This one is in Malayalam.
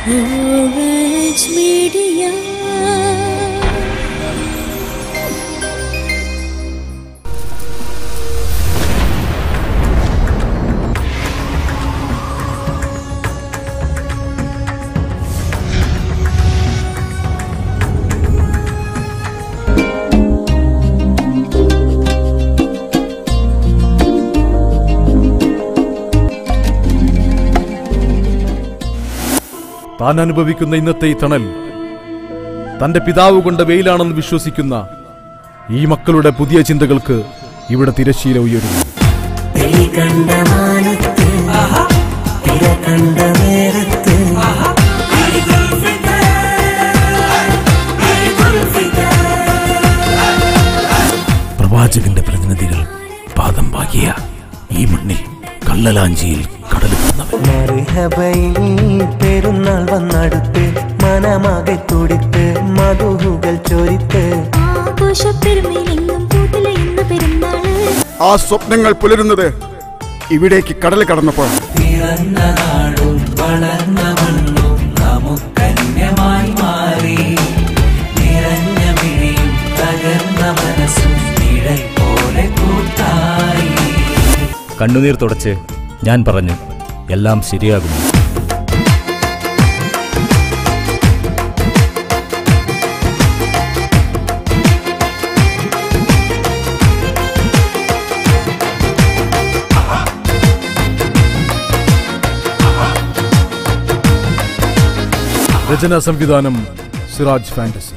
Orange Media. താൻ അനുഭവിക്കുന്ന ഇന്നത്തെ ഈ തണൽ തന്റെ പിതാവ് കൊണ്ട വെയിലാണെന്ന് വിശ്വസിക്കുന്ന ഈ മക്കളുടെ പുതിയ ചിന്തകൾക്ക് ഇവിടെ തിരശ്ശീല ഉയരുന്നു. പ്രവാചകന്റെ പ്രതിനിധികൾ പാദം പാകിയ ഈ മണ്ണിൽ കള്ളലാഞ്ചിയിൽ കടൽ പെരുന്നാൾ വന്നടുത്ത് മനമാകെ തുടിത്ത് മധുകൾ ചൊരിത്ത് ആ സ്വപ്നങ്ങൾ പുലരുന്നത് ഇവിടേക്ക് കടൽ കടന്നപ്പോൾ പിറന്ന നാടും വളർന്ന മണ്ണും നമുക്കന്യമായി മാറി. നിറഞ്ഞ മിഴിയും തകർന്ന മനസ്സും നിഴൽ പോലെ കൂട്ടായി. കണ്ണുനീർ തുടച്ച് ഞാൻ പറഞ്ഞു, എല്ലാം ശരിയാകും. രചനാ സംവിധാനം സിറാജ് ഫാന്റസി.